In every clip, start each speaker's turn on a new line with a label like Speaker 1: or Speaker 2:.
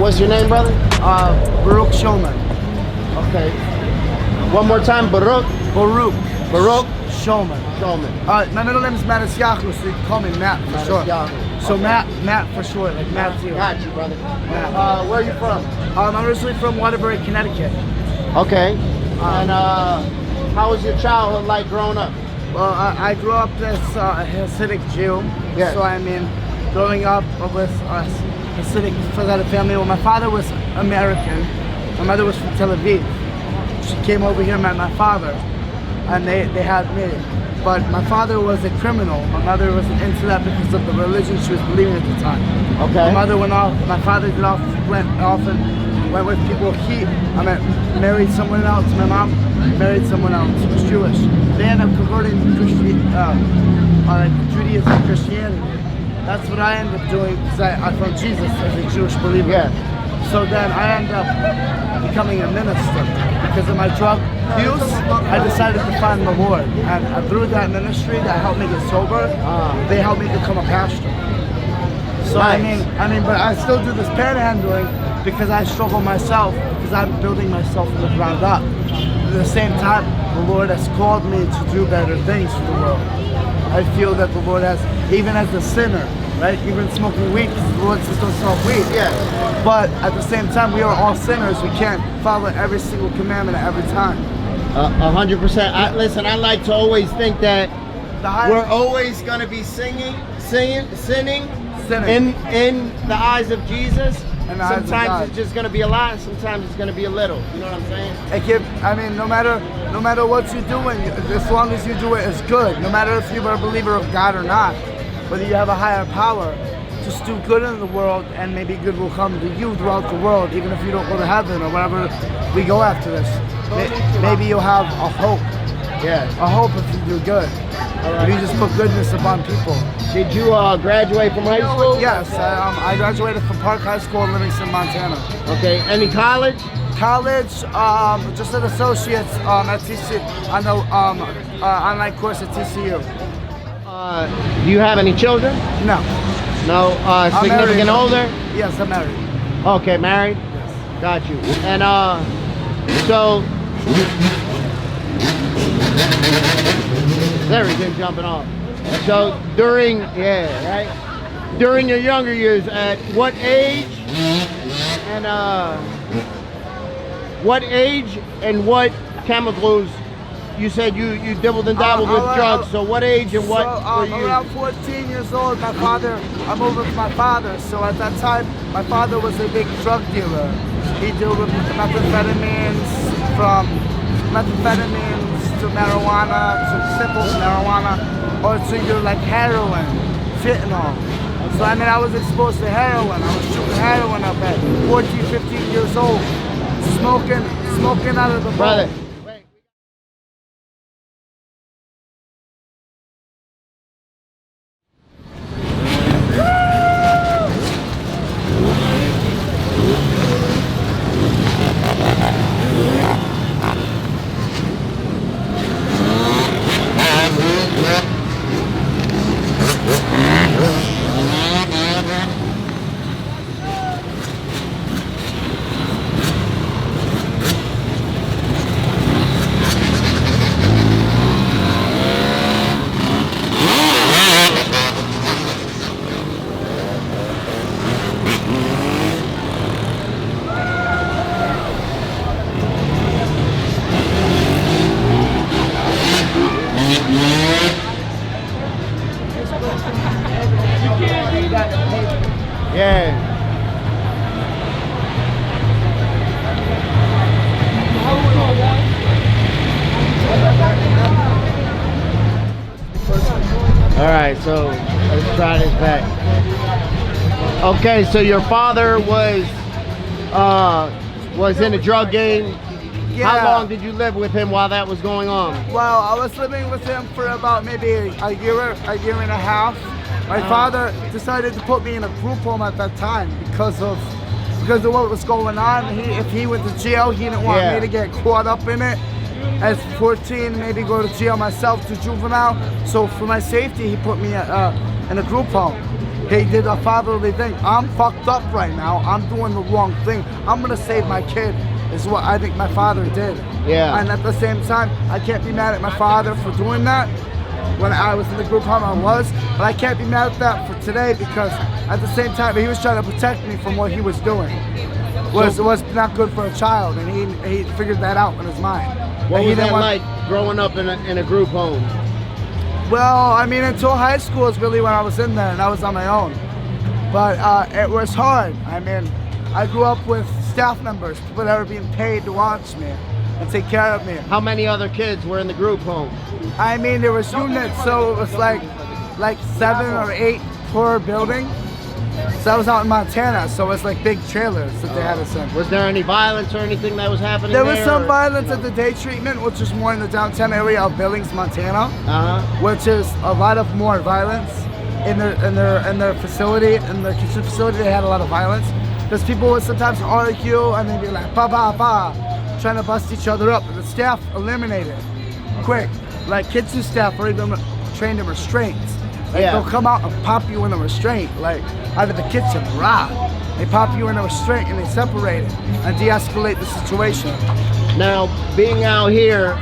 Speaker 1: what's your name, brother?
Speaker 2: Baruch Shulman.
Speaker 1: Okay. One more time, Baruch.
Speaker 2: Baruch.
Speaker 1: Baruch
Speaker 2: Shulman.
Speaker 1: Shulman.
Speaker 2: My middle name is Matisyahu, so you can call me Matt for short. So okay. Matt for short, like Matthew.
Speaker 1: Got you, brother.
Speaker 2: Where are you from? I'm originally from Waterbury, Connecticut.
Speaker 1: Okay. And how was your childhood like growing up?
Speaker 2: Well, I grew up as a Hasidic Jew.
Speaker 1: Yes.
Speaker 2: So I mean, growing up with a Hasidic family. Well, my father was American. My mother was from Tel Aviv. She came over here, met my father, and they had me. But my father was a criminal. My mother wasn't into that because of the religion she was believing at the time.
Speaker 1: Okay.
Speaker 2: My mother went off. My father went off and went with people. Married someone else. My mom married someone else who was Jewish. They ended up converting to Judaism and Christianity. That's what I ended up doing because I found Jesus as a Jewish believer.
Speaker 1: Yeah.
Speaker 2: So then I ended up becoming a minister. Because of my drug use, I decided to find the Lord. And through that ministry that helped me get sober, they helped me become a pastor. So
Speaker 1: nice.
Speaker 2: I mean, but I still do this panhandling because I struggle myself, because I'm building myself from the ground up. At the same time, the Lord has called me to do better things for the world. I feel that the Lord has, even as a sinner, right? Even smoking weed, because the Lord says don't smoke weed.
Speaker 1: Yes.
Speaker 2: But at the same time, we are all sinners. We can't follow every single commandment at every time.
Speaker 1: 100%. Listen, I like to always think that we're always going to be sinning in the eyes of Jesus. Sometimes it's just going to be a lot. Sometimes it's going to be a little. You know what I'm saying?
Speaker 2: I mean, no matter what you're doing, as long as you do it, it's good. No matter if you're a believer of God or not, whether you have a higher power, just do good in the world, and maybe good will come to you throughout the world, even if you don't go to heaven or whatever we go after this. Maybe you'll have a hope.
Speaker 1: Yeah.
Speaker 2: A hope if you do good. If you just put goodness upon people.
Speaker 1: Did you graduate from high school?
Speaker 2: Yes, I graduated from Park High School in Livingston, Montana.
Speaker 1: Okay, any college?
Speaker 2: College, just an associate's at TCU, on the online course at TCU.
Speaker 1: Do you have any children?
Speaker 2: No.
Speaker 1: No, significant older?
Speaker 2: Yes, I'm married.
Speaker 1: Okay, married?
Speaker 2: Yes.
Speaker 1: Got you. And so everything jumping off. So during your younger years, at what age and what chemicals? You said you dibbled and dabbled with drugs. So what age and what were you?
Speaker 2: Around 14 years old, I moved with my father. So at that time, my father was a big drug dealer. He dealt with methamphetamines, from methamphetamines to marijuana, to simple marijuana, or to your like heroin, fentanyl. So I mean, I was exposed to heroin. I was shooting heroin up at 14, 15 years old, smoking out of the bowl.
Speaker 1: Yeah. All right, so let's try this back. Okay, so your father was in a drug game. Yeah. How long did you live with him while that was going on?
Speaker 2: Well, I was living with him for about maybe a year and a half. My father decided to put me in a group home at that time because of what was going on. If he went to jail, he didn't want me to get caught up in it. As 14, maybe go to jail myself, to juvenile. So for my safety, he put me in a group home. He did a fatherly thing. I'm fucked up right now. I'm doing the wrong thing. I'm gonna save my kid, is what I think my father did.
Speaker 1: Yeah.
Speaker 2: And at the same time, I can't be mad at my father for doing that. When I was in the group home, I was, but I can't be mad at that for today because at the same time, he was trying to protect me from what he was doing. Was not good for a child, and he figured that out in his mind.
Speaker 1: What was that like growing up in a group home?
Speaker 2: Well, I mean, until high school is really when I was in there and I was on my own. But it was hard. I mean, I grew up with staff members, people that were being paid to watch me and take care of me.
Speaker 1: How many other kids were in the group home?
Speaker 2: I mean, there was units, so it was like 7 or 8 per building. So I was out in Montana, so it was like big trailers that they had us in.
Speaker 1: Was there any violence or anything that was happening
Speaker 2: there? There was some violence at the day treatment, which is more in the downtown area of Billings, Montana, which is a lot of more violence in their facility, in their kitchen facility. They had a lot of violence because people would sometimes argue and they'd be like ba ba ba, trying to bust each other up. But the staff eliminated quick. Like kitchen staff are even trained in restraints. Like they'll come out and pop you in a restraint, like out of the kitchen, rah. They pop you in a restraint and they separate it and de-escalate the situation.
Speaker 1: Now, being out here,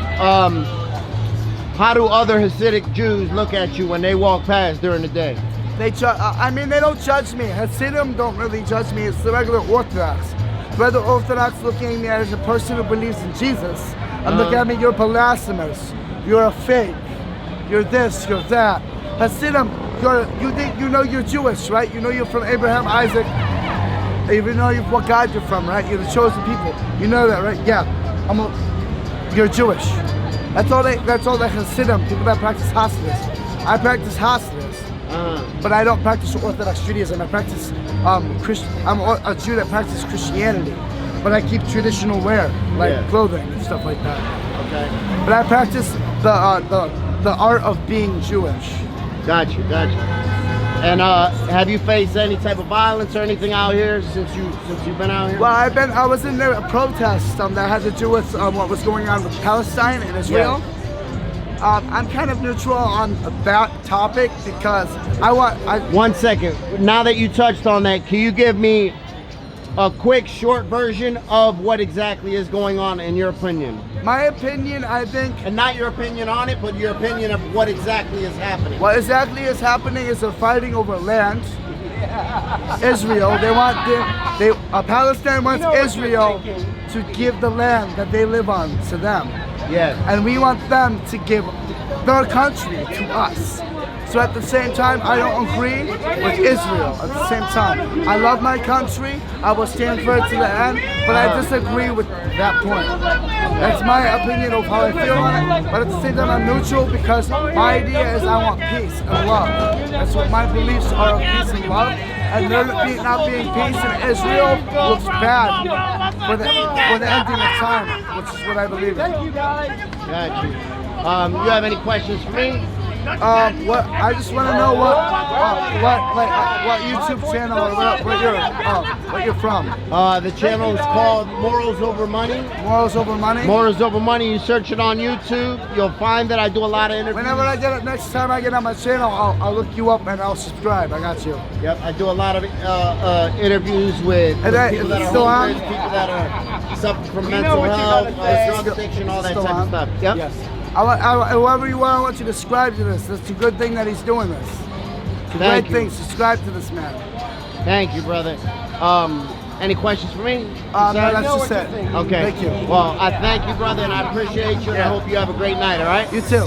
Speaker 1: how do other Hasidic Jews look at you when they walk past during the day?
Speaker 2: I mean, they don't judge me. Hasidim don't really judge me. It's the regular Orthodox. Regular Orthodox looking at me as a person who believes in Jesus and look at me, you're blasphemous, you're a fake, you're this, you're that. Hasidim, you know you're Jewish, right? You know you're from Abraham, Isaac. You know what God you're from, right? You're the chosen people. You know that, right? Yeah. You're Jewish. That's all the Hasidim, people that practice Hasidus. I practice Hasidus, but I don't practice Orthodox Judaism. I practice Christian. I'm a Jew that practices Christianity, but I keep traditional wear, like clothing and stuff like that.
Speaker 1: Okay.
Speaker 2: But I practice the art of being Jewish.
Speaker 1: Gotcha. And have you faced any type of violence or anything out here since you've been out here?
Speaker 2: Well, I was in there a protest that had to do with what was going on with Palestine and Israel. Yeah. I'm kind of neutral on that topic because I want.
Speaker 1: 1 second. Now that you touched on that, can you give me a quick, short version of what exactly is going on in your opinion?
Speaker 2: My opinion, I think...
Speaker 1: And not your opinion on it, but your opinion of what exactly is happening.
Speaker 2: What exactly is happening is they're fighting over land. Israel, Palestine wants Israel to give the land that they live on to them.
Speaker 1: Yes.
Speaker 2: And we want them to give their country to us. So at the same time, I don't agree with Israel. At the same time, I love my country. I will stand for it to the end, but I disagree with that point. That's my opinion of how I feel on it. But at the same time, I'm neutral because my idea is I want peace and love. That's what my beliefs are of peace and love. And there not being peace in Israel looks bad for the ending of time, which is what I believe in.
Speaker 1: Got you. You have any questions for me?
Speaker 2: I just want to know what YouTube channel or what you're from.
Speaker 1: The channel is called Morals Over Money.
Speaker 2: Morals Over Money.
Speaker 1: Morals Over Money. You search it on YouTube, you'll find that I do a lot of interviews.
Speaker 2: Whenever I get it, next time I get on my channel, I'll look you up and I'll subscribe. I got you.
Speaker 1: Yep, I do a lot of interviews with people that are homeless, people that are suffering from mental health, drug addiction, all that type of stuff. Yep.
Speaker 2: Yes. Whoever you are, I want you to subscribe to this. It's a good thing that he's doing this. It's a great thing. Subscribe to this man.
Speaker 1: Thank you, brother. Any questions for me?
Speaker 2: No, that's just it.
Speaker 1: Okay.
Speaker 2: Thank you.
Speaker 1: Well, I thank you, brother, and I appreciate you, and I hope you have a great night, all right?
Speaker 2: You too.